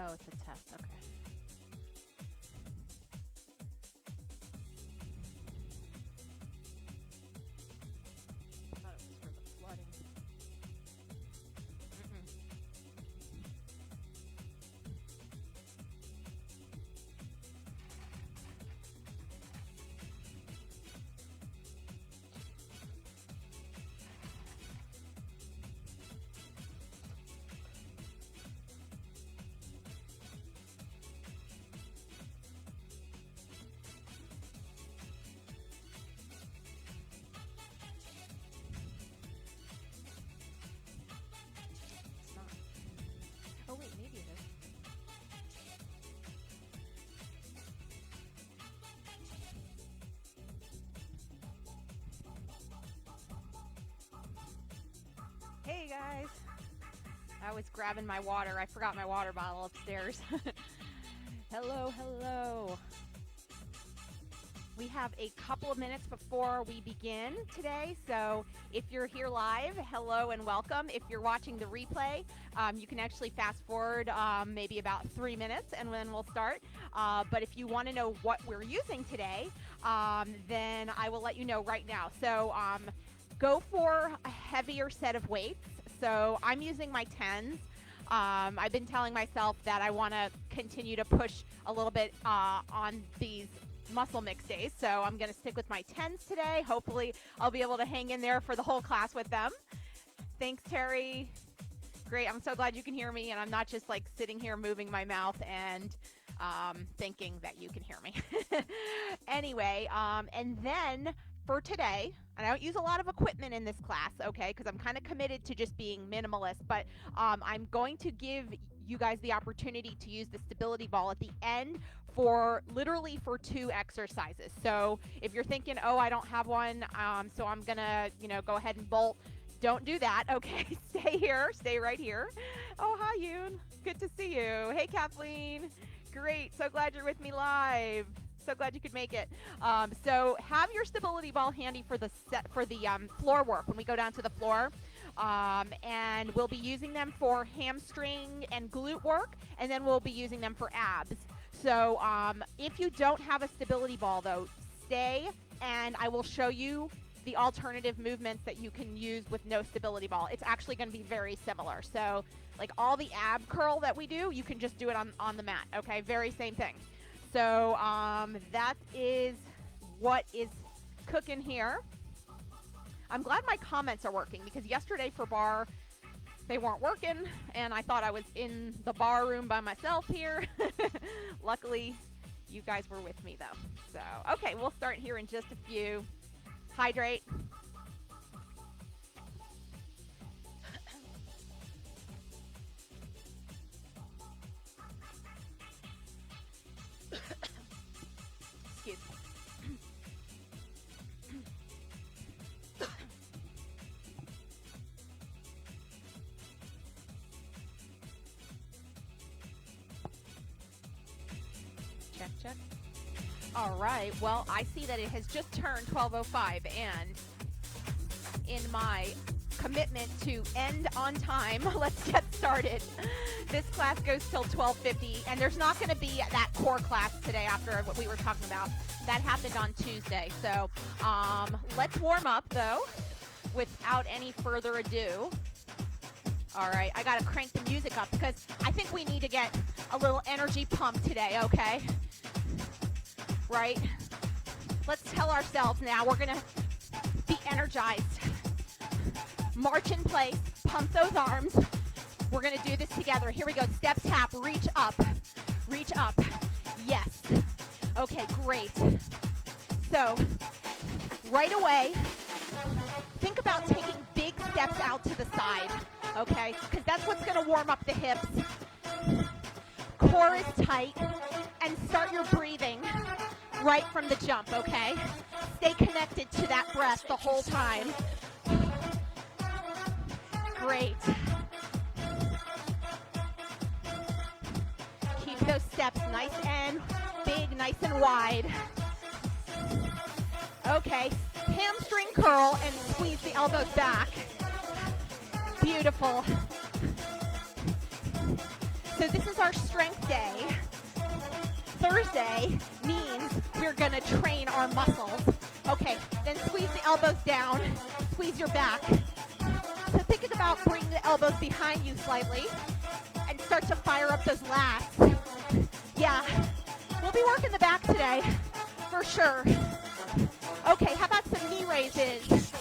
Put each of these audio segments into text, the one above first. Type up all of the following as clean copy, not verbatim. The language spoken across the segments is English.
Oh, it's a test. Okay. I thought it was for the flooding. Mm-mm. It's not. Oh, wait, maybe it is. Hey, guys. I was grabbing my water. I forgot my water bottle upstairs. Hello, hello. We have a couple of minutes before we begin today, so if you're here live, hello and welcome. If you're watching the replay, you can actually fast forward maybe about 3 minutes and then we'll start. But if you want to know what we're using today, then I will let you know right now. So go for a heavier set of weights. So I'm using my 10s. I've been telling myself that I want to continue to push a little bit on these muscle mix days, so I'm going to stick with my 10s today. Hopefully I'll be able to hang in there for the whole class with them. Thanks, Terry. Great. I'm so glad you can hear me, and I'm not just like sitting here moving my mouth and thinking that you can hear me. Anyway, and then for today, and I don't use a lot of equipment in this class, okay, because I'm kind of committed to just being minimalist, but I'm going to give you guys the opportunity to use the stability ball at the end for literally for 2 exercises. So if you're thinking, oh, I don't have one, so I'm gonna, go ahead and bolt, don't do that. Okay, stay here, stay right here. Oh, hi, Yoon. Good to see you. Hey, Kathleen. Great. So glad you're with me live. So glad you could make it. So have your stability ball handy for the floor work when we go down to the floor. And we'll be using them for hamstring and glute work, and then we'll be using them for abs. So if you don't have a stability ball, though, stay, and I will show you the alternative movements that you can use with no stability ball. It's actually going to be very similar. So like all the ab curl that we do, you can just do it on the mat, okay? Very same thing. So that is what is cooking here. I'm glad my comments are working because yesterday for bar, they weren't working, and I thought I was in the bar room by myself here. Luckily, you guys were with me, though. So, okay, we'll start here in just a few. Hydrate. Excuse me. Check. All right. Well, I see that it has just turned 12:05, and in my commitment to end on time, let's get started. This class goes till 12:50, and there's not going to be that core class today after what we were talking about. That happened on Tuesday. So let's warm up, though, without any further ado. All right. I got to crank the music up because I think we need to get a little energy pump today, okay? Right? Let's tell ourselves now we're going to be energized. March in place, pump those arms. We're going to do this together. Here we go. Step, tap, reach up. Reach up. Yes. Okay, great. So, right away, think about taking big steps out to the side, okay? Because that's what's going to warm up the hips. Core is tight, and start your breathing right from the jump, okay? Stay connected to that breath the whole time. Great. Keep those steps nice and big, nice and wide. Okay, hamstring curl and squeeze the elbows back. Beautiful. So this is our strength day. Thursday means we're going to train our muscles. Okay, then squeeze the elbows down, squeeze your back. So think about bringing the elbows behind you slightly and start to fire up those lats. Yeah, we'll be working the back today, for sure. Okay, how about some knee raises?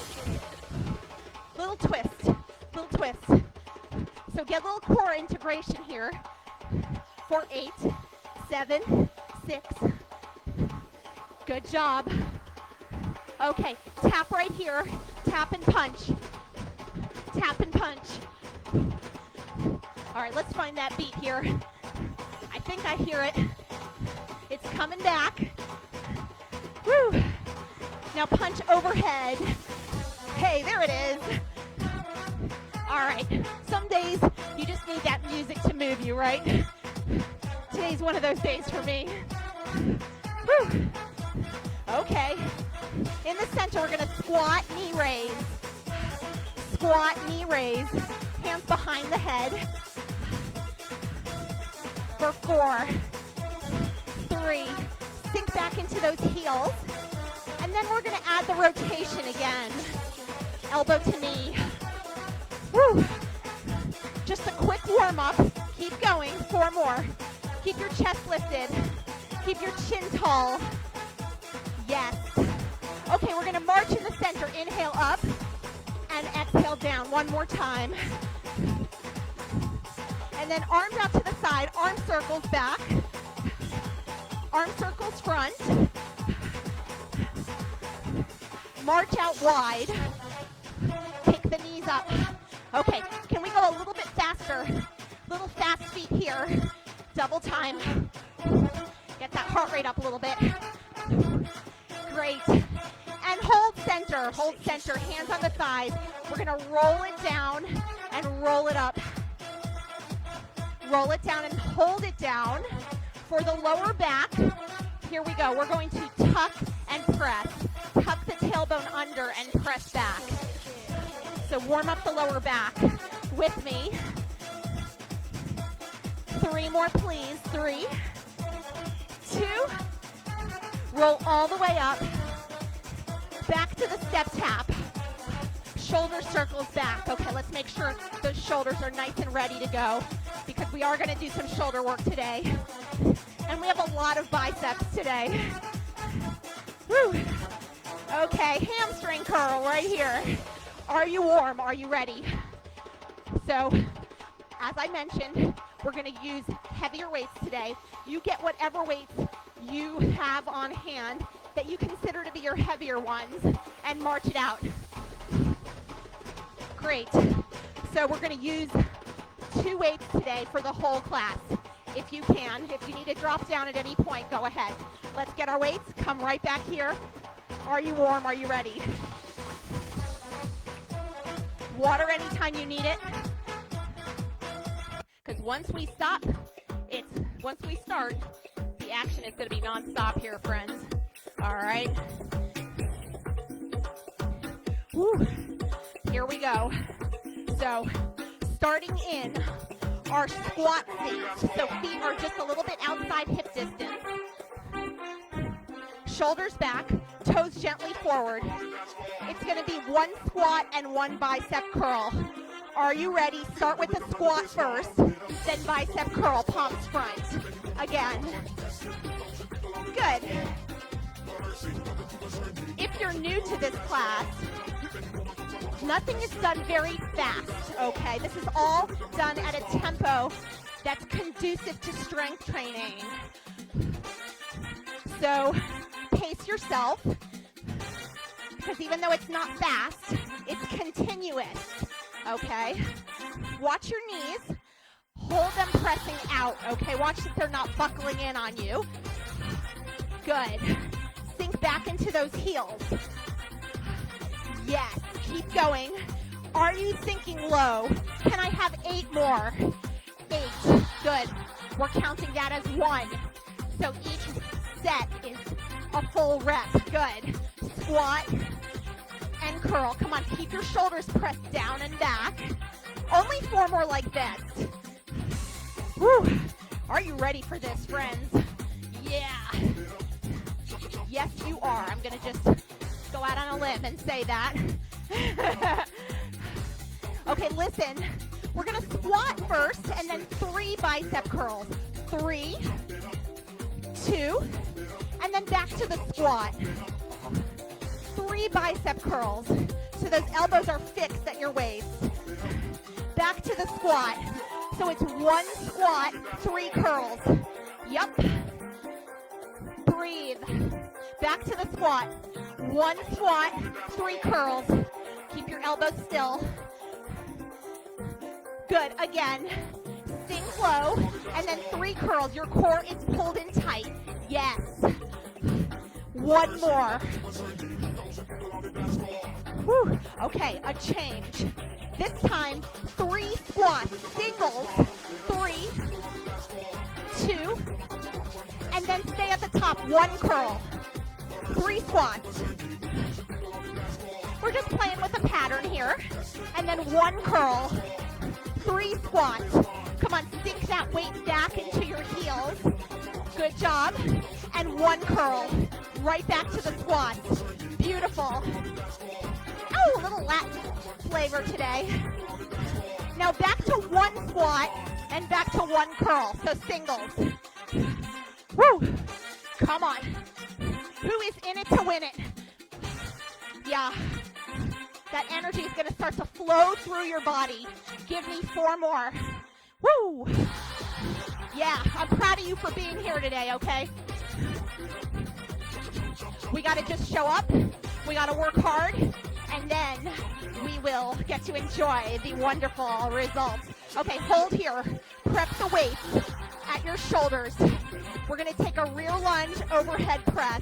Little twist, little twist. So get a little core integration here for 8, 7, 6. Good job. Okay, tap right here. Tap and punch. Tap and punch. All right, let's find that beat here. I think I hear it. It's coming back. Woo. Now punch overhead. Hey, there it is. All right, some days you just need that music to move you, right? Today's one of those days for me. Woo. Okay. In the center, we're gonna squat, knee raise. Squat, knee raise. Hands behind the head. For 4, 3. Sink back into those heels. And then we're gonna add the rotation again. Elbow to knee. Woo. Just a quick warm up. Keep going, 4 more. Keep your chest lifted. Keep your chin tall. Yes. Okay, we're gonna march in the center. Inhale up and exhale down. One more time. And then arms out to the side, arm circles back. Arm circles front. March out wide. Take the knees up. Okay, can we go a little bit faster? Little fast feet here. Double time. Get that heart rate up a little bit. Great. And hold center, hands on the thighs. We're gonna roll it down and roll it up. Roll it down and hold it down. For the lower back, here we go. We're going to tuck and press. Tuck the tailbone under and press back. So warm up the lower back with me. 3 more, please. 3, 2, roll all the way up. Back to the step tap. Shoulder circles back. Okay, let's make sure those shoulders are nice and ready to go because we are going to do some shoulder work today. And we have a lot of biceps today. Woo. Okay, hamstring curl right here. Are you warm? Are you ready? So, as I mentioned, we're going to use heavier weights today. You get whatever weights you have on hand that you consider to be your heavier ones and march it out. Great. So we're going to use 2 weights today for the whole class. If you can, if you need to drop down at any point, go ahead. Let's get our weights. Come right back here. Are you warm? Are you ready? Water anytime you need it. Because once we start, the action is going to be nonstop here, friends. All right. Woo. Here we go. So, starting in our squat seat. So feet are just a little bit outside hip distance. Shoulders back, toes gently forward. It's going to be 1 squat and 1 bicep curl. Are you ready? Start with the squat first, then bicep curl, palms front. Again. Good. If you're new to this class, nothing is done very fast, okay? This is all done at a tempo that's conducive to strength training. So pace yourself, because even though it's not fast, it's continuous, okay? Watch your knees. Hold them pressing out, okay? Watch that they're not buckling in on you. Good. Sink back into those heels. Yes, keep going. Are you sinking low? Can I have 8 more? 8, good. We're counting that as 1. So each set is a full rep, good. Squat and curl. Come on, keep your shoulders pressed down and back. Only 4 more like this. Whew. Are you ready for this, friends? Yeah. Yes, you are. I'm going to just go out on a limb and say that. Okay, listen. We're going to squat first and then 3 bicep curls. 3, 2, and then back to the squat. 3 bicep curls. So those elbows are fixed at your waist. Back to the squat. So it's 1 squat, 3 curls. Yep. Breathe. Back to the squat. 1 squat, 3 curls. Keep your elbows still. Good. Again. Sink low. And then 3 curls. Your core is pulled in tight. Yes. 1 more. Whew. Okay, a change. This time, 3 squats, singles, 3, 2, and then stay at the top, 1 curl, 3 squats. We're just playing with a pattern here, and then 1 curl, 3 squats. Come on, sink that weight back into your heels. Good job. And 1 curl, right back to the squats. Beautiful. Oh, a little Latin flavor today. Now back to 1 squat and back to 1 curl. So singles. Woo! Come on. Who is in it to win it? Yeah. That energy is going to start to flow through your body. Give me 4 more. Woo! Yeah, I'm proud of you for being here today, okay? We got to just show up. We got to work hard. And then we will get to enjoy the wonderful results. Okay, hold here. Prep the weights at your shoulders. We're going to take a rear lunge overhead press,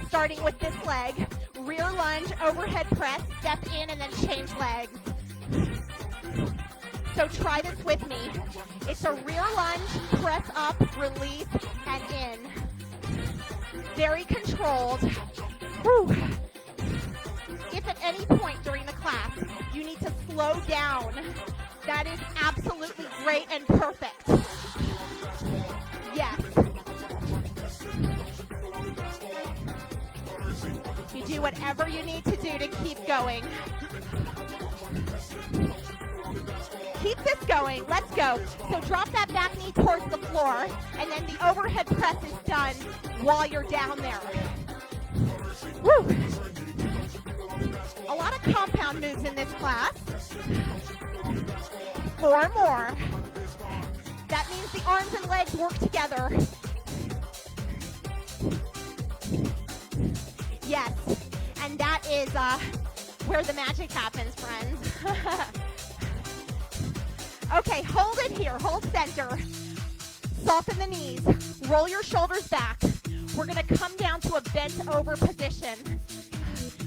starting with this leg. Rear lunge overhead press, step in and then change legs. So try this with me. It's a rear lunge, press up, release, and in. Very controlled. Whew. If at any point during the class you need to slow down, that is absolutely great and perfect. Yes. You do whatever you need to do to keep going. Keep this going. Let's go. So drop that back knee towards the floor, and then the overhead press is done while you're down there. Woo! A lot of compound moves in this class. 4 more. That means the arms and legs work together. Yes, and that is where the magic happens, friends. Okay, hold it here. Hold center. Soften the knees. Roll your shoulders back. We're going to come down to a bent over position.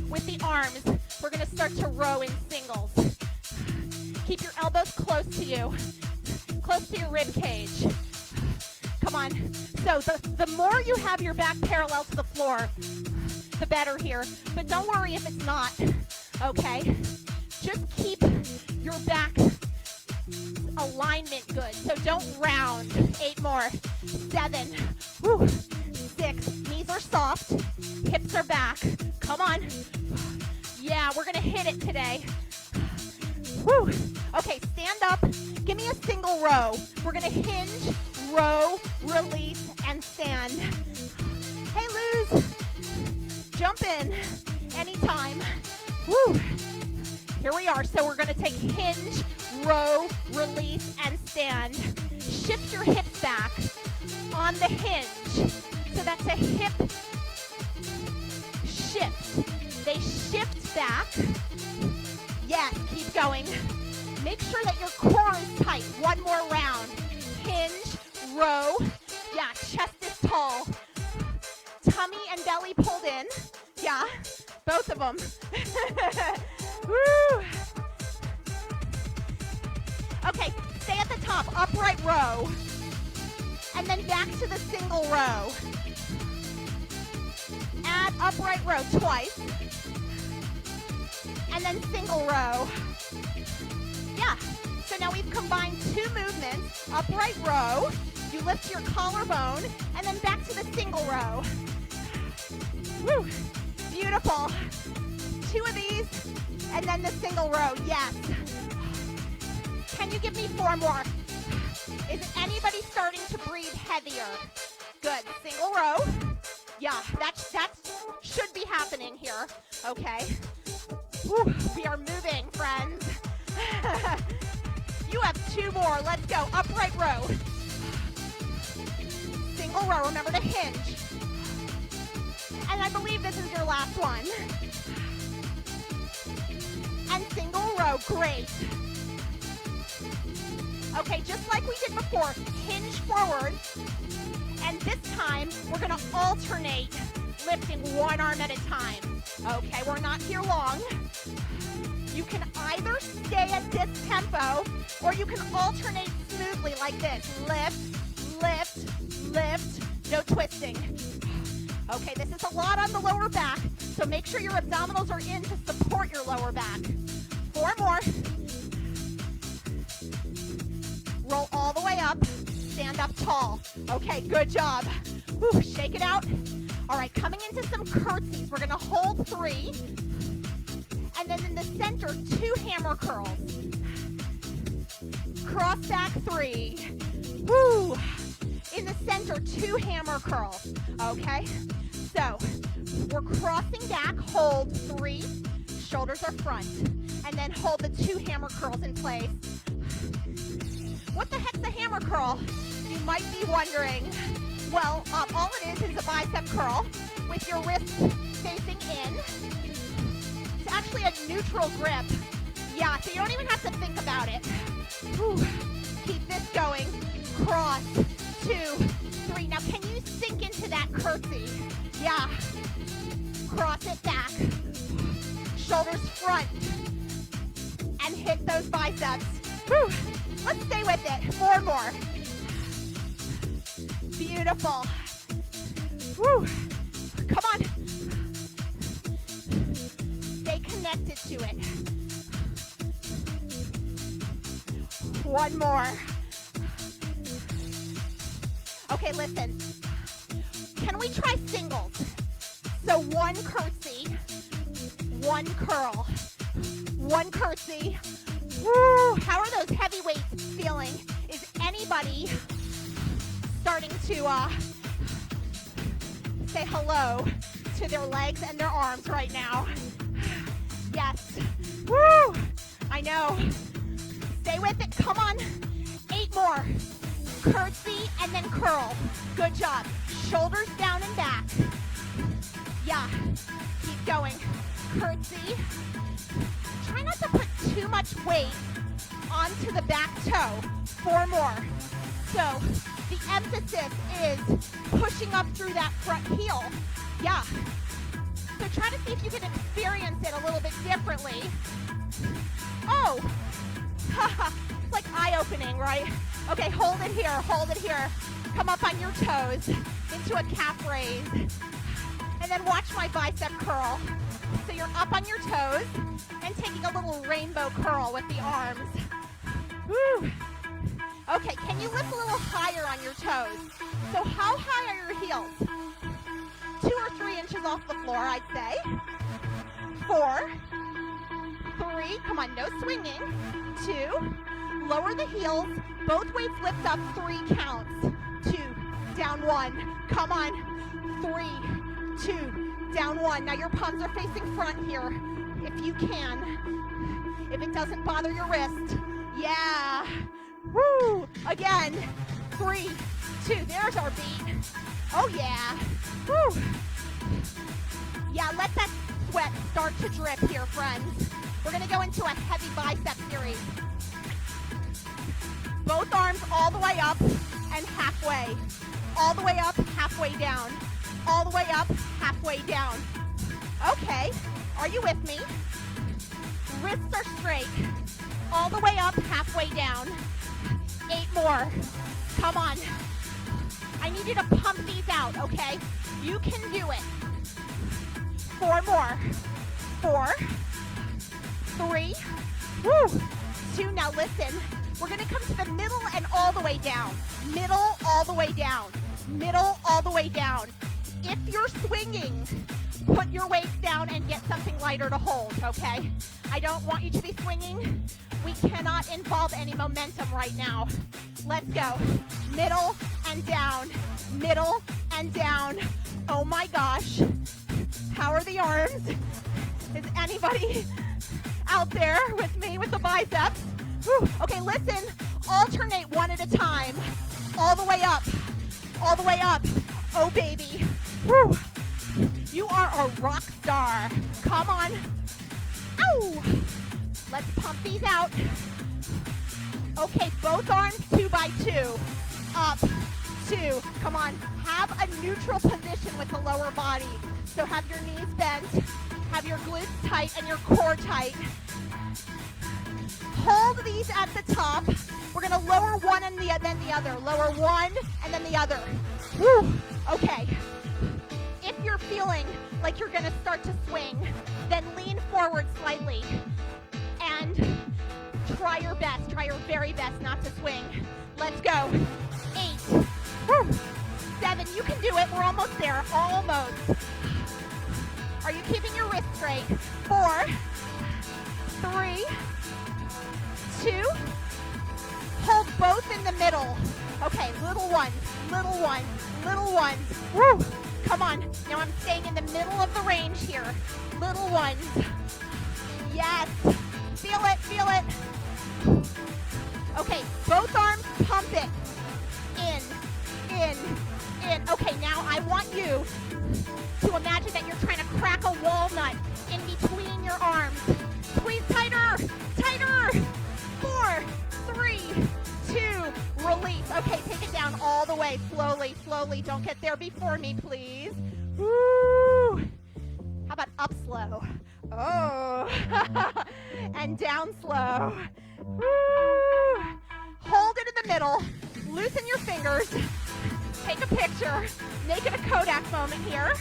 With the arms, we're going to start to row in singles. Keep your elbows close to you, close to your rib cage. Come on. So the more you have your back parallel to the floor, the better here. But don't worry if it's not, okay? Just keep your back alignment good. So don't round. 8 more. 7. Whew. 6. Knees are soft. Hips are back. Come on. Yeah, we're going to hit it today. Whew. Okay, stand up. Give me a single row. We're going to hinge, row, release, and stand. Hey, Luz. Jump in anytime. Woo. Here we are. So we're going to take hinge, row, release, and stand. Shift your hips back on the hinge. So that's a hip shift. They shift back. Yes, keep going. Make sure that your core is tight. 1 more round. Hinge, row. Yeah, chest is tall. Tummy and belly pulled in. Yeah, both of them. Woo. Okay, stay at the top, upright row. And then back to the single row. Add upright row twice. And then single row. Yeah, so So now we've combined two movements, upright row, you lift your collarbone, and then back to the single row. Woo, beautiful. Two of these, and then the single row, yes. Can you give me 4 more? Is anybody starting to breathe heavier? Good, single row. Yeah, that should be happening here, okay? Woo, we are moving, friends. You have 2 more, let's go, upright row. Single row, remember to hinge. And I believe this is your last one. And single row, great. Okay, just like we did before, hinge forward. And this time, we're gonna alternate lifting one arm at a time. Okay, we're not here long. You can either stay at this tempo, or you can alternate smoothly like this. Lift, lift, lift, no twisting. Okay, this is a lot on the lower back, so make sure your abdominals are in to support your lower back. 4 more. Roll all the way up, stand up tall. Okay, good job. Whew, shake it out. All right, coming into some curtsies. We're gonna hold 3, and then in the center, 2 hammer curls. Cross back 3. Woo! In the center, 2 hammer curls, okay? So, we're crossing back, hold 3, shoulders are front, and then hold the 2 hammer curls in place. What the heck's a hammer curl? You might be wondering. Well, all it is a bicep curl with your wrist facing in. It's actually a neutral grip. Yeah, so you don't even have to think about it. Whew. Keep this going. Cross, 2, 3. Now, can you sink into that curtsy? Yeah. Cross it back. Shoulders front. And hit those biceps. Whew. Let's stay with it. 4 more. Beautiful. Whew. Come on. Stay connected to it. 1 more. Okay, listen. Can we try singles? So 1 curtsy, 1 curl, 1 curtsy. Woo! How are those heavy weights feeling? Is anybody starting to say hello to their legs and their arms right now? Yes. Woo! I know. Stay with it. Come on. 8 more. Curtsy and then curl. Good job. Shoulders down and back. Yeah. Keep going. Curtsy. Try not to put too much weight onto the back toe. 4 more. So the emphasis is pushing up through that front heel. Yeah. So try to see if you can experience it a little bit differently. Oh. It's like eye-opening, right? Okay, hold it here, hold it here. Come up on your toes into a calf raise. And then watch my bicep curl. So you're up on your toes and taking a little rainbow curl with the arms. Woo. Okay, can you lift a little higher on your toes? So how high are your heels? 2 or 3 inches off the floor, I'd say. 4, 3, come on, no swinging. 2, lower the heels, both weights lift up, 3 counts. 2, down 1, come on. 3, 2, down 1. Now your palms are facing front here, if you can. If it doesn't bother your wrist. Yeah. Woo! Again. 3, 2, there's our beat. Oh yeah. Woo! Yeah, let that sweat start to drip here, friends. We're gonna go into a heavy bicep series. Both arms all the way up and halfway. All the way up, halfway down. All the way up, halfway down. Okay, are you with me? Wrists are straight. All the way up, halfway down. 8 more. Come on. I need you to pump these out, okay? You can do it. 4 more. 4, 3, woo, 2. Now Now listen, we're gonna come to the middle and all the way down. Middle, all the way down. Middle, all the way down. If you're swinging, put your weights down and get something lighter to hold, okay? I don't want you to be swinging. We cannot involve any momentum right now. Let's go. Middle and down. Middle and down. Oh my gosh. How are the arms? Is anybody out there with me with the biceps? Whew. Okay, listen. Alternate one at a time. All the way up. All the way up. Oh, baby. Whew. You are a rock star. Come on. Ow. Let's pump these out. Okay, both arms 2 by 2. Up, 2. Come on. Have a neutral position with the lower body. So have your knees bent. Have your glutes tight and your core tight. Hold these at the top. We're going to lower one and then the other. Lower one and then the other. Woo. Okay. If you're feeling like you're going to start to swing, then lean forward slightly and try your best, try your very best not to swing. Let's go. 8. Woo. 7. You can do it. We're almost there. Almost. Are you keeping your wrist straight? 4. 3. 2. Hold both in the middle. Okay, little ones, little ones, little ones. Woo. Come on. Now I'm staying in the middle of the range here. Little ones. Yes. Feel it, feel it. Okay, both arms, pump it. In. Okay, now I want you to imagine that you're trying to crack a walnut in between your arms. Squeeze tighter, tighter. 4, 3, 2, release. Okay, take it down all the way, slowly, slowly. Don't get there before me, please. Woo. How about up slow? Oh. And down slow. Woo. Hold it in the middle. Loosen your fingers. Take a picture. Make it a Kodak moment here.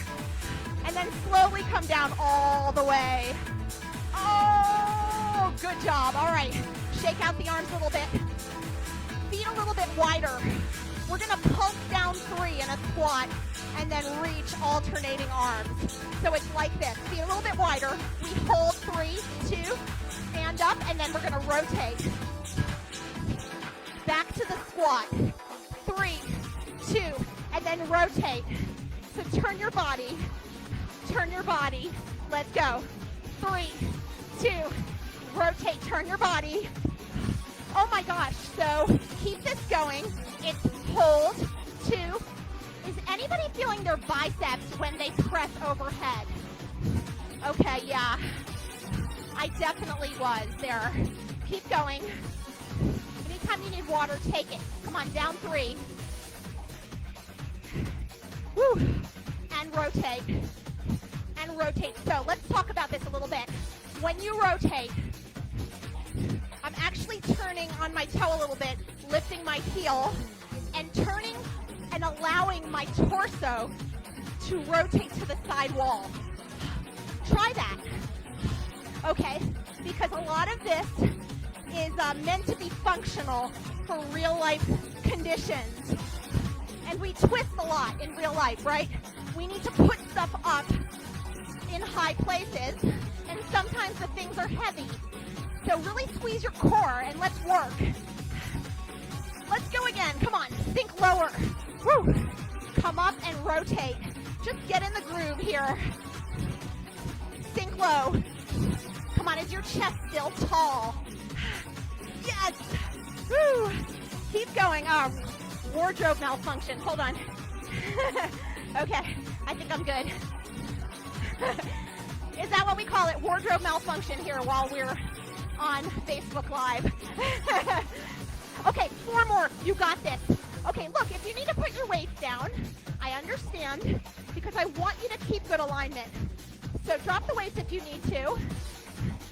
And then slowly come down all the way. Oh, good job. All right. Shake out the arms a little bit. Feet a little bit wider. We're going to pulse down 3 in a squat and then reach alternating arms. So it's like this. Feet a little bit wider. We hold 3, 2, stand up, and then we're going to rotate. Back to the squat. 3, 2, and then rotate. So turn your body. Turn your body. Let's go. 3, 2, rotate, turn your body. Oh my gosh, so keep this going. It's hold, 2. Is anybody feeling their biceps when they press overhead? Okay, yeah. I definitely was there. Keep going. Anytime you need water, take it. Come on, down 3. Woo. And rotate. And rotate. So let's talk about this a little bit. When you rotate, I'm actually turning on my toe a little bit, lifting my heel, and turning and allowing my torso to rotate to the side wall. Try that. Okay? Because a lot of this is meant to be functional for real life conditions. And we twist a lot in real life, right? We need to put stuff up in high places, and sometimes the things are heavy. So really squeeze your core and let's work. Let's go again. Come on. Sink lower. Woo. Come up and rotate. Just get in the groove here. Sink low. Come on. Is your chest still tall? Yes. Woo. Keep going. Wardrobe malfunction. Hold on. Okay. I think I'm good. Is that what we call it? Wardrobe malfunction here while we're on Facebook Live. Okay, 4 more. You got this. Okay, look, if you need to put your weights down, I understand, because I want you to keep good alignment. So drop the weights if you need to,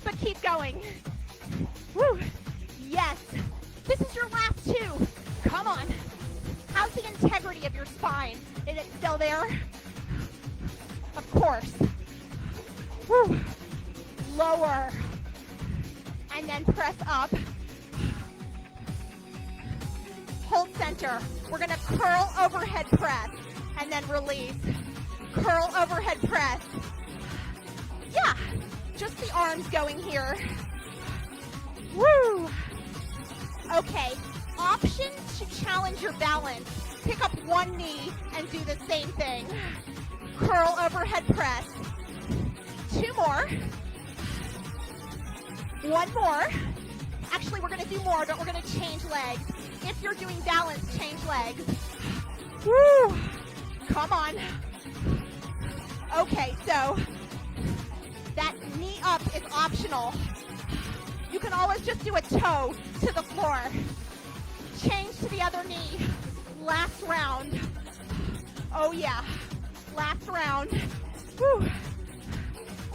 but keep going. Woo. Yes. This is your last 2. Come on. How's the integrity of your spine? Is it still there? Of course. Woo. Lower. And then press up. center. We're gonna curl overhead press and then release. Curl overhead press. Yeah, just the arms going here. Woo! Okay, option to challenge your balance. Pick up one knee and do the same thing. Curl overhead press. 2 more. 1 more. Actually, we're gonna do more, but we're gonna change legs. If you're doing balance, change legs. Woo! Come on. Okay, so that knee up is optional. You can always just do a toe to the floor. Change to the other knee. Last round. Oh yeah, last round. Woo.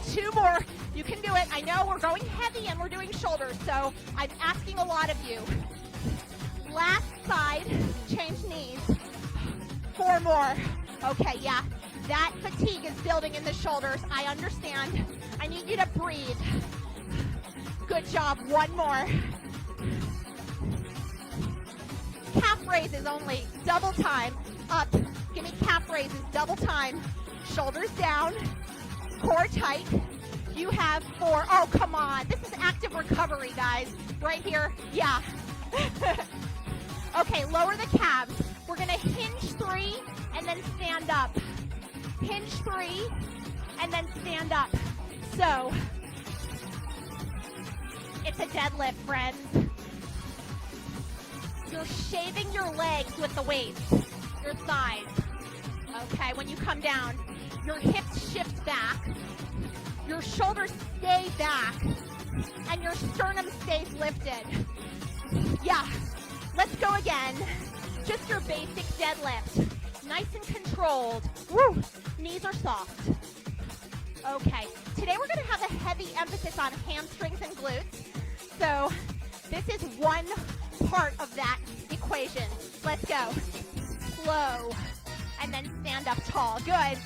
2 more. You can do it. I know we're going heavy and we're doing shoulders, so I'm asking a lot of you. Last side, change knees. 4 more. Okay, yeah, that fatigue is building in the shoulders. I understand. I need you to breathe. Good job. 1 more. Calf raises only. Double time. Up. Give me calf raises. Double time. Shoulders down. Core tight. You have 4. Oh, come on. This is active recovery, guys. Right here. Yeah. Okay, lower the calves. We're going to hinge 3 and then stand up. Hinge 3 and then stand up. So, it's a deadlift, friends. You're shaving your legs with the weights, your thighs. Okay, when you come down, your hips shift back, your shoulders stay back, and your sternum stays lifted. Yeah, let's go again. Just your basic deadlift. Nice and controlled. Woo! Knees are soft. Okay, today we're gonna have a heavy emphasis on hamstrings and glutes. So this is one part of that equation. Let's go. Slow, and then stand up tall. Good.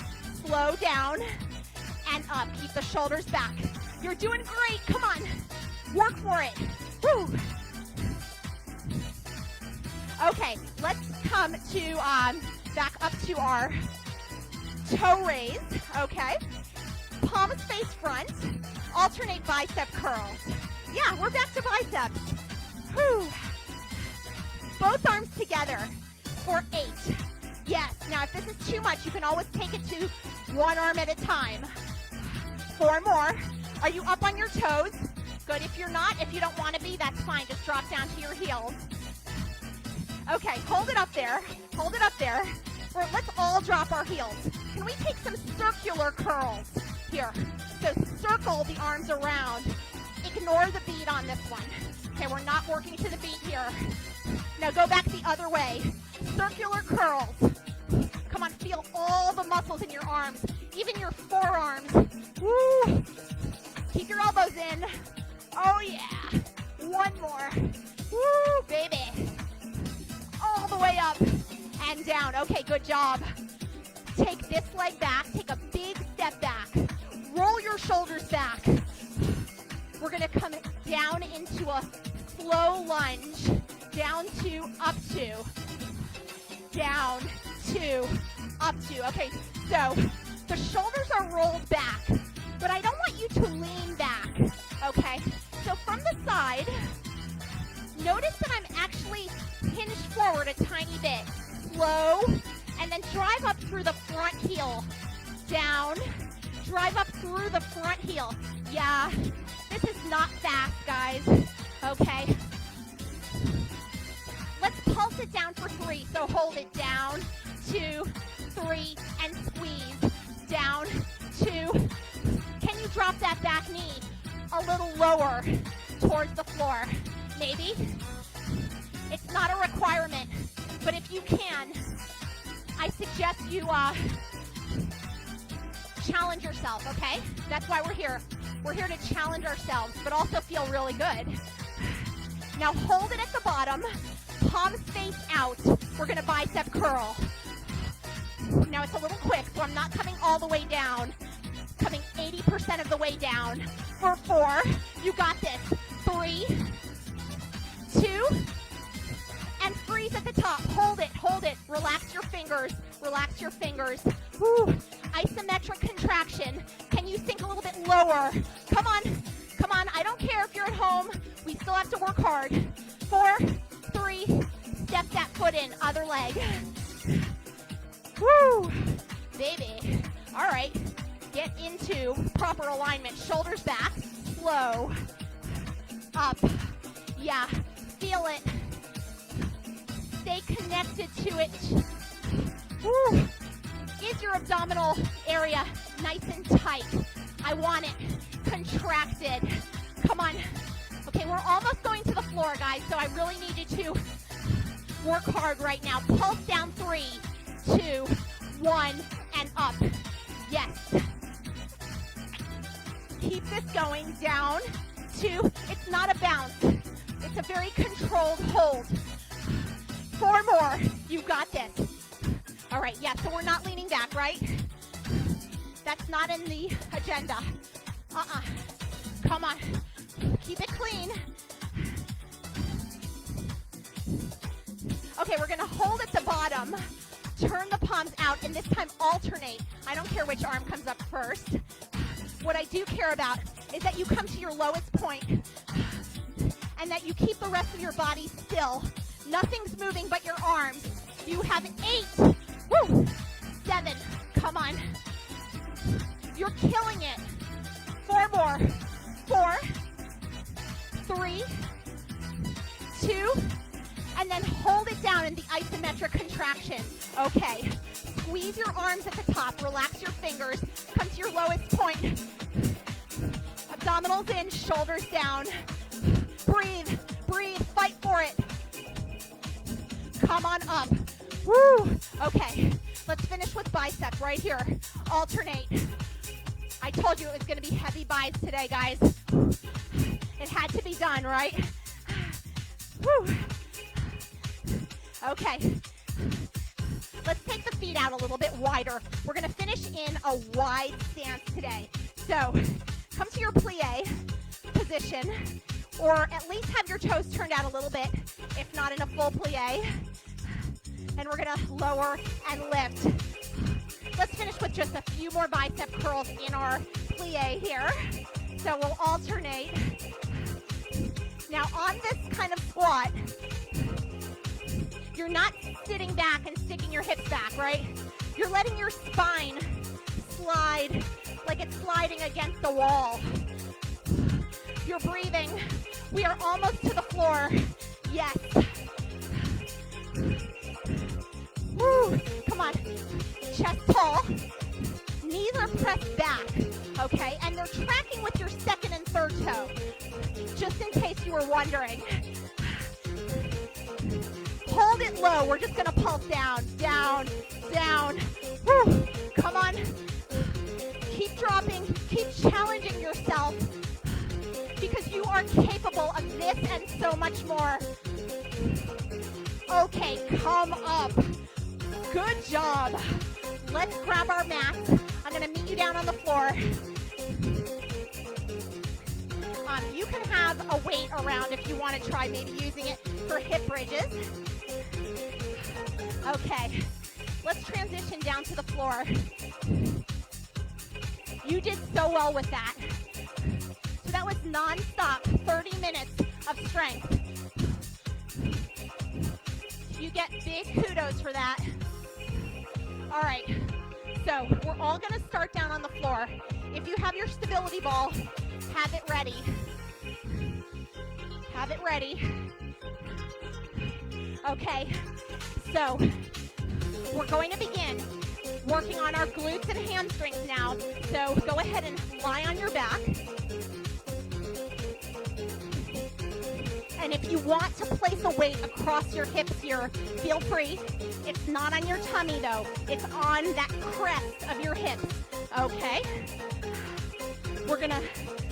Slow down and up. Keep the shoulders back. You're doing great. Come on. Work for it. Woo. Okay, let's come to back up to our toe raise. Okay. Palms face front. Alternate bicep curls. Yeah, we're back to biceps. Whew. Both arms together for 8. Yes, now if this is too much, you can always take it to 1 arm at a time. 4 more. Are you up on your toes? Good. If you're not, if you don't want to be, that's fine. Just drop down to your heels. Okay, hold it up there. Hold it up there. Let's all drop our heels. Can we take some circular curls here? So circle the arms around. Ignore the beat on this one. Okay, we're not working to the beat here. Now go back the other way. Circular curls. Come on, feel all the muscles in your arms, even your forearms. Woo! Keep your elbows in. Oh yeah. 1 more. Woo, baby. All the way up and down. Okay, good job. Take this leg back. Take a big step back. Roll your shoulders back. We're going to come down into a slow lunge. Down to, up to. Down to, up to. Okay, so the shoulders are rolled back, but I don't want you to lean back. Okay, so from the side, notice that I'm actually hinged forward a tiny bit. Slow, and then drive up through the front heel. Down, drive up through the front heel. Yeah, this is not fast, guys. Okay. Let's pulse it down for 3. So hold it down, 2, 3, and squeeze. Down, 2. Can you drop that back knee a little lower towards the floor? Maybe. It's not a requirement, but if you can, I suggest you challenge yourself, okay? That's why we're here. We're here to challenge ourselves, but also feel really good. Now hold it at the bottom, palms face out. We're gonna bicep curl. Now it's a little quick, so I'm not coming all the way down. Coming 80% of the way down. For 4, you got this. 3, 2, and freeze at the top. fingers. Relax your fingers. Woo. Isometric contraction. Can you sink a little bit lower? Come on. Come on. I don't care if you're at home. We still have to work hard. 4, 3, step that foot in. Other leg. Woo. Baby. All right. Get into proper alignment. Shoulders back. Slow. Up. Yeah. Feel it. Stay connected to it. Woo. Is your abdominal area nice and tight? I want it contracted. Come on. Okay, we're almost going to the floor, guys, so I really need you to work hard right now. Pulse down. 3, 2, 1, and up. Yes. Keep this going. Down. 2. It's not a bounce. It's a very controlled hold. 4 more. You got this. All right, yeah, so we're not leaning back, right? That's not in the agenda. Come on. Keep it clean. Okay, we're gonna hold at the bottom. Turn the palms out, and this time alternate. I don't care which arm comes up first. What I do care about is that you come to your lowest point and that you keep the rest of your body still. Nothing's moving but your arms. You have 8. Woo! 7. Come on. You're killing it. 4 more. 4, 3, 2, and then hold it down in the isometric contraction. Okay. Squeeze your arms at the top. Relax your fingers. Come to your lowest point. Abdominals in, shoulders down. Breathe. Breathe. Fight for it. Come on up. Woo! Okay, let's finish with bicep right here. Alternate. I told you it was going to be heavy biceps today, guys. It had to be done, right? Woo! Okay. Let's take the feet out a little bit wider. We're going to finish in a wide stance today. So, come to your plie position, or at least have your toes turned out a little bit, if not in a full plie. And we're gonna lower and lift. Let's finish with just a few more bicep curls in our plie here. So we'll alternate. Now on this kind of squat, you're not sitting back and sticking your hips back, right? You're letting your spine slide like it's sliding against the wall. You're breathing. We are almost to the floor. Yes. Woo. Come on. Chest tall. Knees are pressed back. Okay? And they're tracking with your second and third toe. Just in case you were wondering. Hold it low. We're just going to pulse down, down, down. Woo. Come on. Keep dropping. Keep challenging yourself. Because you are capable of this and so much more. Okay, come up. Good job. Let's grab our mats. I'm going to meet you down on the floor. You can have a weight around if you want to try maybe using it for hip bridges. Okay, let's transition down to the floor. You did so well with that. So that was non-stop, 30 minutes of strength. You get big kudos for that. All right, so we're all gonna start down on the floor. If you have your stability ball, have it ready. Have it ready. Okay, so we're going to begin working on our glutes and hamstrings now. So go ahead and lie on your back. And if you want to place a weight across your hips here, feel free. It's not on your tummy though. It's on that crest of your hips. Okay? We're gonna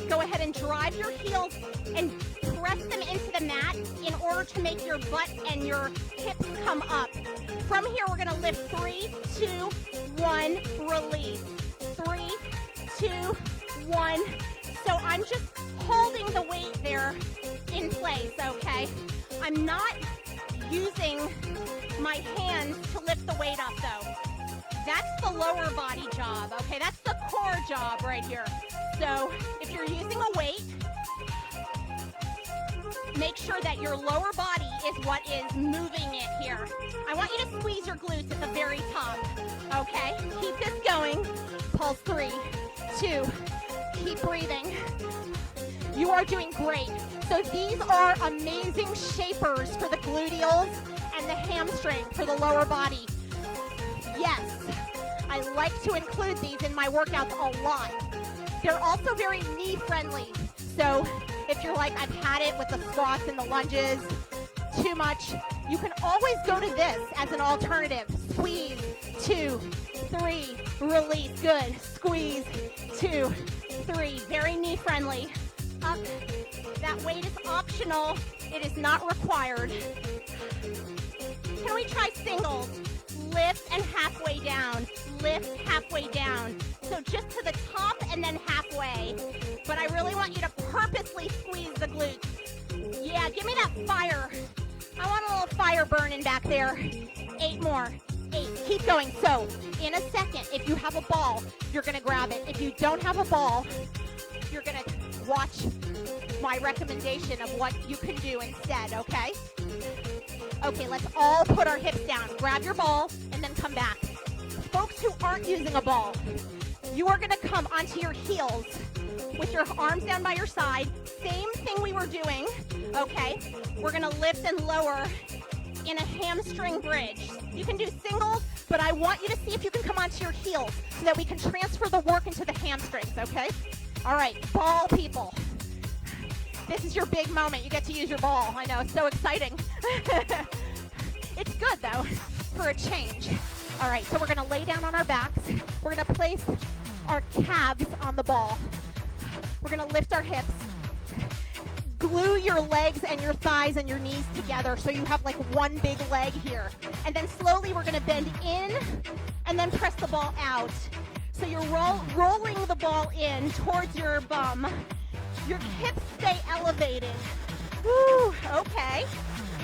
go ahead and drive your heels and press them into the mat in order to make your butt and your hips come up. From here, we're gonna lift 3, 2, 1, release. 3, 2, 1. So I'm just holding the weight there in place, okay? I'm not using my hands to lift the weight up though. That's the lower body job, okay? That's the core job right here. So if you're using a weight, make sure that your lower body is what is moving it here. I want you to squeeze your glutes at the very top, okay? Keep this going. Pulse 3, 2, keep breathing. You are doing great. So these are amazing shapers for the gluteals and the hamstring for the lower body. Yes, I like to include these in my workouts a lot. They're also very knee friendly. So if you're like, I've had it with the squats and the lunges, too much, you can always go to this as an alternative. Squeeze, 2, 3, release, good. Squeeze, 2, 3, very knee friendly. Up, that weight is optional. It is not required. Can we try singles? Lift and halfway down, lift halfway down. So just to the top and then halfway. But I really want you to purposely squeeze the glutes. Yeah, give me that fire. I want a little fire burning back there. 8 more, 8, keep going. So in a second, if you have a ball, you're gonna grab it. If you don't have a ball, you're gonna watch my recommendation of what you can do instead, okay? Okay, let's all put our hips down. Grab your ball and then come back. Folks who aren't using a ball, you are gonna come onto your heels with your arms down by your side. Same thing we were doing, okay? We're gonna lift and lower in a hamstring bridge. You can do singles, but I want you to see if you can come onto your heels so that we can transfer the work into the hamstrings, okay? All right, ball people. This is your big moment. You get to use your ball. I know, it's so exciting. It's good, though, for a change. All right, so we're going to lay down on our backs. We're going to place our calves on the ball. We're going to lift our hips. Glue your legs and your thighs and your knees together so you have like one big leg here. And then slowly we're going to bend in and then press the ball out. So you're rolling the ball in towards your bum. Your hips stay elevated. Woo, okay.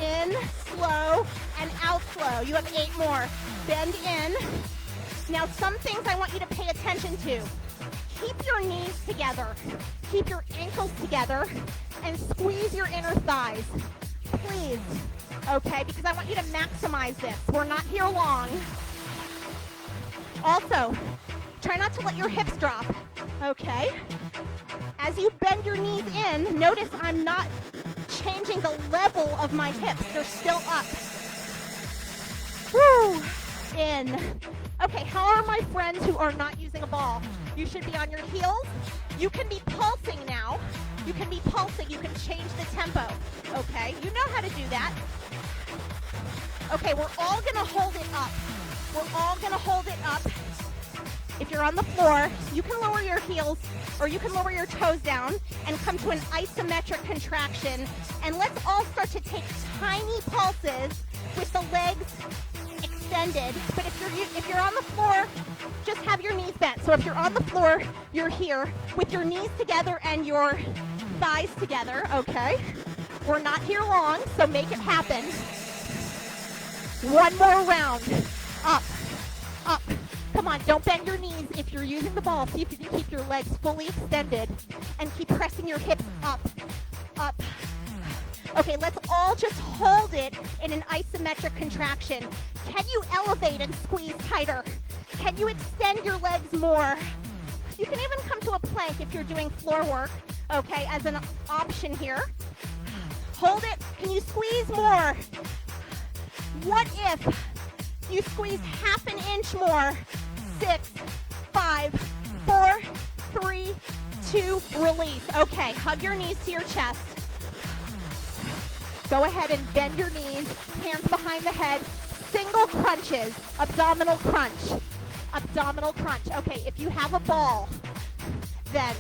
In, slow, and out slow. You have 8 more. Bend in. Now some things I want you to pay attention to. Keep your knees together. Keep your ankles together. And squeeze your inner thighs. Please. Okay, because I want you to maximize this. We're not here long. Also, try not to let your hips drop. Okay? As you bend your knees in, notice I'm not changing the level of my hips. They're still up. Woo! In. Okay, how are my friends who are not using a ball? You should be on your heels. You can be pulsing now. You can be pulsing. You can change the tempo. Okay, you know how to do that. Okay, we're all gonna hold it up. We're all gonna hold it up. If you're on the floor, you can lower your heels or you can lower your toes down and come to an isometric contraction. And let's all start to take tiny pulses with the legs extended. But if you're on the floor, just have your knees bent. So if you're on the floor, you're here with your knees together and your thighs together, okay? We're not here long, so make it happen. One more round. Up, up. Come on, don't bend your knees. If you're using the ball, see if you can keep your legs fully extended and keep pressing your hips up, up. Okay, let's all just hold it in an isometric contraction. Can you elevate and squeeze tighter? Can you extend your legs more? You can even come to a plank if you're doing floor work, okay, as an option here. Hold it. Can you squeeze more? What if you squeeze half an inch more? 6, 5, 4, 3, 2, release. Okay, hug your knees to your chest. Go ahead and bend your knees, hands behind the head. Single crunches, abdominal crunch, abdominal crunch. Okay, if you have a ball, then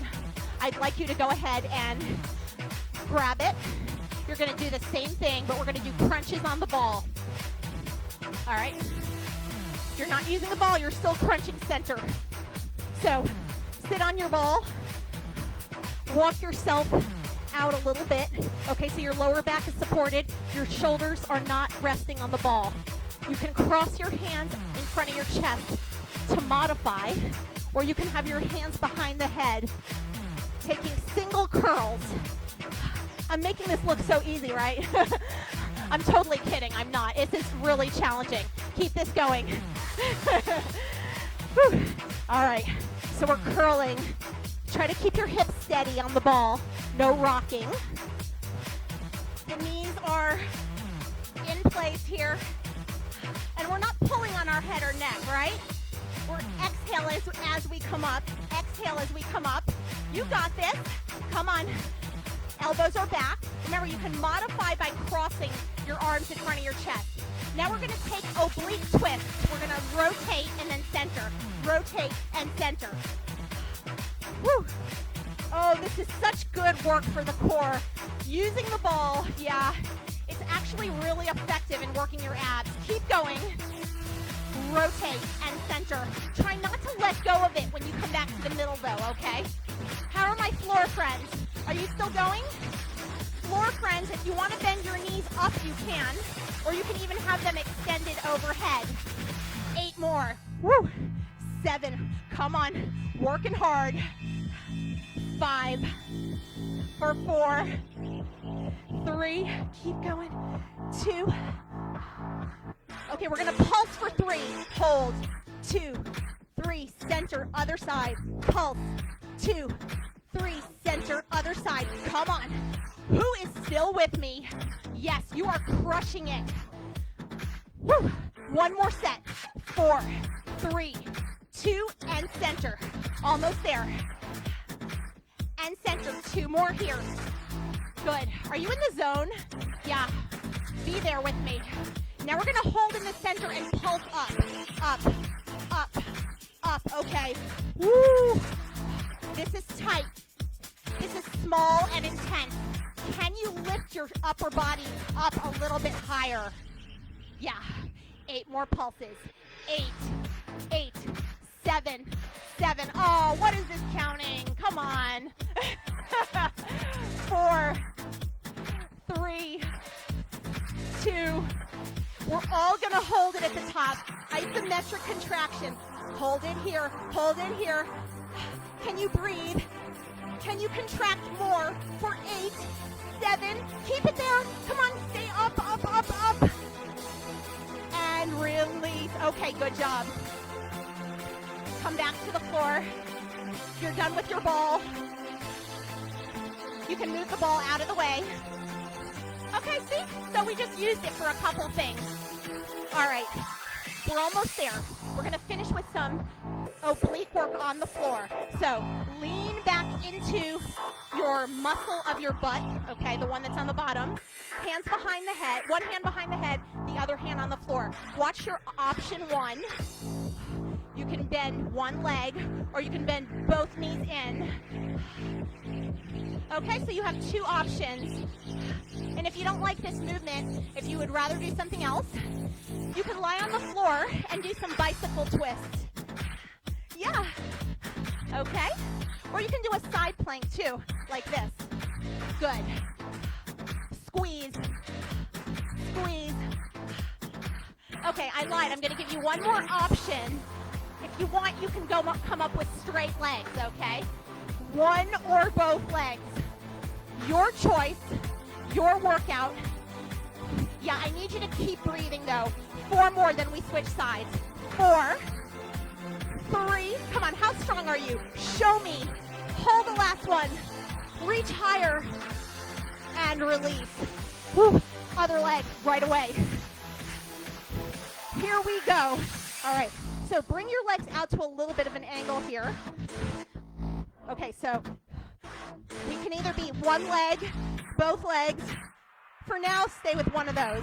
I'd like you to go ahead and grab it. You're gonna do the same thing, but we're gonna do crunches on the ball. All right? If you're not using the ball, you're still crunching center. So sit on your ball, walk yourself out a little bit. Okay, so your lower back is supported. Your shoulders are not resting on the ball. You can cross your hands in front of your chest to modify, or you can have your hands behind the head, taking single curls. I'm making this look so easy, right? I'm totally kidding. I'm not. This is really challenging. Keep this going. All right, so we're curling. Try to keep your hips steady on the ball. No rocking. The knees are in place here. And we're not pulling on our head or neck, right? We're exhale as we come up. Exhale as we come up. You got this. Come on. Elbows are back. Remember, you can modify by crossing your arms in front of your chest. Now we're going to take oblique twists. We're going to rotate and then center. Rotate and center. Woo. Oh, this is such good work for the core. Using the ball, yeah, it's actually really effective in working your abs. Keep going. Rotate and center. Try not to let go of it when you come back to the middle though, okay? How are my floor friends? Are you still going? Floor friends, if you want to bend your knees up, you can. Or you can even have them extended overhead. 8 more. Woo! 7. Come on. Working hard. 5. For 4. 3. Keep going. 2. Okay, we're going to pulse for 3. Hold. 2. 3. Center. Other side. Pulse. 2. 3. Center. Other side. Come on. Who is still with me? Yes, you are crushing it. Woo. 1 more set. 4. 3. 2. And center. Almost there. And center. 2 more here. Good. Are you in the zone? Yeah. Be there with me. Now we're going to hold in the center and pulse up. Up. Up. Up. Okay. Woo. This is tight. This is small and intense. Can you lift your upper body up a little bit higher? Yeah. 8 more pulses. 8. 8. 7. 7. Oh, what is this counting? Come on. 4. 3. 2. We're all going to hold it at the top. Isometric contraction. Hold it here. Hold it here. Can you breathe? Can you contract more for 8, 7? Keep it there. Come on. Stay up, up, up, up. And release. Okay, good job. Come back to the floor. You're done with your ball. You can move the ball out of the way. Okay, see? So we just used it for a couple things. All right. We're almost there. We're going to finish with some oblique work on the floor. So lean back into your muscle of your butt, okay, the one that's on the bottom. Hands behind the head, one hand behind the head, the other hand on the floor. Watch your option 1. You can bend one leg, or you can bend both knees in. Okay, so you have 2 options. And if you don't like this movement, if you would rather do something else, you can lie on the floor and do some bicycle twists. Yeah. Okay. Or you can do a side plank too, like this. Good. Squeeze. Squeeze. Okay, I lied. I'm going to give you one more option. If you want, you can come up with straight legs, okay? One or both legs. Your choice, your workout. Yeah, I need you to keep breathing though. 4 more, then we switch sides. 4, 3, come on, how strong are you? Show me. Hold the last one. Reach higher. And release. Woo. Other leg, right away. Here we go. All right, so bring your legs out to a little bit of an angle here. Okay, so we can either be one leg, both legs. For now, stay with one of those.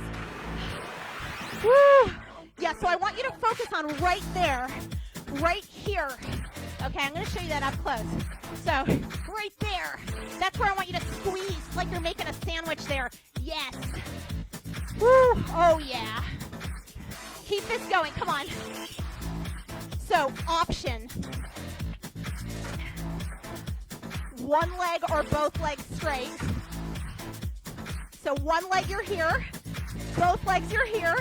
Woo! Yeah, so I want you to focus on right there, right here. Okay, I'm going to show you that up close. So, right there. That's where I want you to squeeze like you're making a sandwich there. Yes. Woo! Oh, yeah. Keep this going. Come on. So, option. One leg or both legs straight. So one leg you're here, both legs you're here.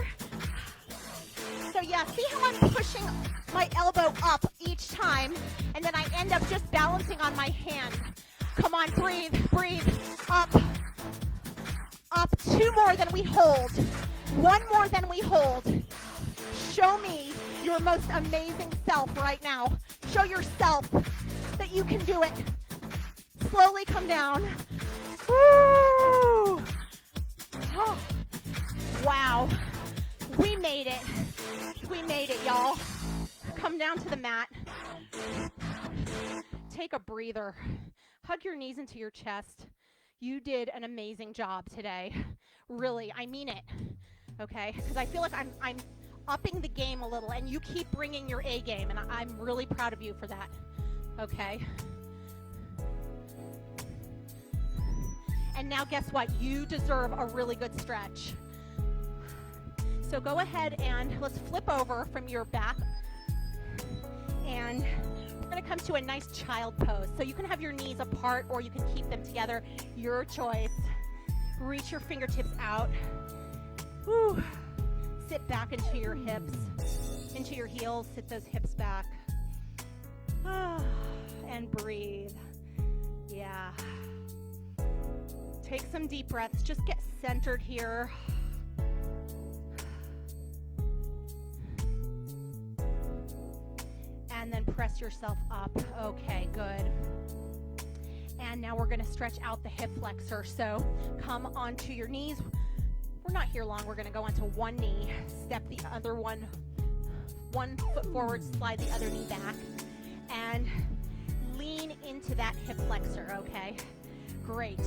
So yeah, see how I'm pushing my elbow up each time, and then I end up just balancing on my hand. Come on, breathe, breathe, up, up, 2 more than we hold, 1 more than we hold. Show me your most amazing self right now. Show yourself that you can do it. Slowly come down. Woo! Oh. Wow. We made it. We made it, y'all. Come down to the mat. Take a breather. Hug your knees into your chest. You did an amazing job today. Really, I mean it. Okay? Because I feel like I'm upping the game a little, and you keep bringing your A game, and I'm really proud of you for that. Okay? And now guess what? You deserve a really good stretch. So go ahead and let's flip over from your back, and we're going to come to a nice child pose. So you can have your knees apart or you can keep them together, your choice. Reach your fingertips out. Whew. Sit back into your hips, into your heels. Sit those hips back. And breathe. Yeah. Take some deep breaths. Just get centered here. And then press yourself up. Okay, good. And now we're going to stretch out the hip flexor. So come onto your knees. We're not here long. We're going to go onto one knee, step the other one foot forward, slide the other knee back, and lean into that hip flexor, okay? Great.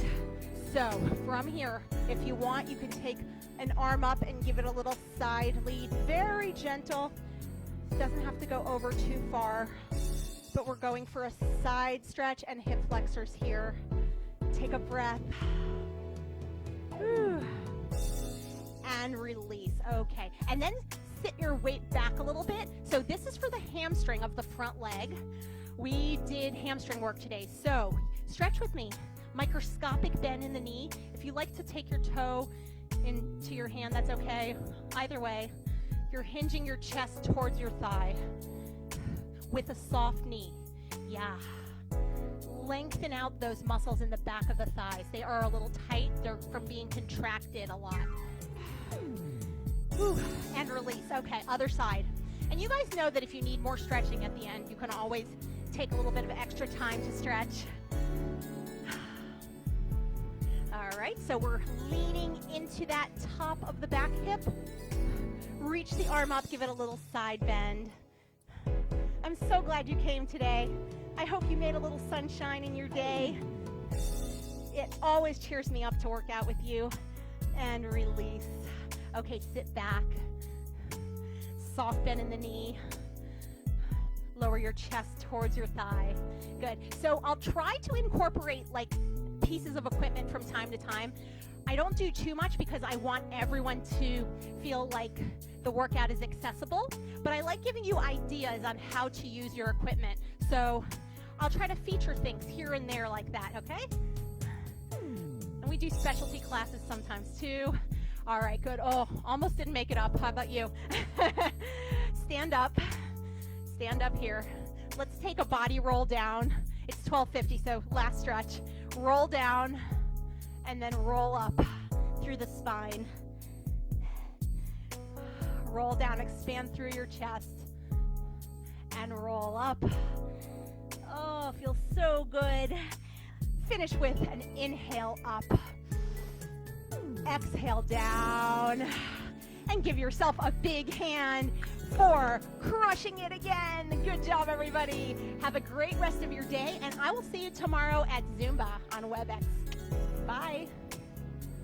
So from here, if you want, you can take an arm up and give it a little side lead. Very gentle. Doesn't have to go over too far, but we're going for a side stretch and hip flexors here. Take a breath. Whew. And release. Okay. And then sit your weight back a little bit. So this is for the hamstring of the front leg. We did hamstring work today. So stretch with me. Microscopic bend in the knee. If you like to take your toe into your hand, that's okay. Either way, you're hinging your chest towards your thigh with a soft knee. Yeah. Lengthen out those muscles in the back of the thighs. They are a little tight. They're from being contracted a lot. Whew. And release. Okay, other side. And you guys know that if you need more stretching at the end, you can always take a little bit of extra time to stretch. All right, so we're leaning into that top of the back hip. Reach the arm up, give it a little side bend. I'm so glad you came today. I hope you made a little sunshine in your day. It always cheers me up to work out with you. And release. Okay, sit back. Soft bend in the knee. Lower your chest towards your thigh. Good. So I'll try to incorporate like pieces of equipment from time to time. I don't do too much because I want everyone to feel like the workout is accessible, but I like giving you ideas on how to use your equipment. So I'll try to feature things here and there like that, okay? And we do specialty classes sometimes too. All right, good. Oh, almost didn't make it up. How about you? Stand up. Stand up here. Let's take a body roll down. It's 12:50, so last stretch. Roll down and then roll up through the spine. Roll down, expand through your chest, and roll up. Oh, feels so good. Finish with an inhale up. Exhale down. And give yourself a big hand for crushing it again. Good job, everybody. Have a great rest of your day, and I will see you tomorrow at Zumba on WebEx. Bye.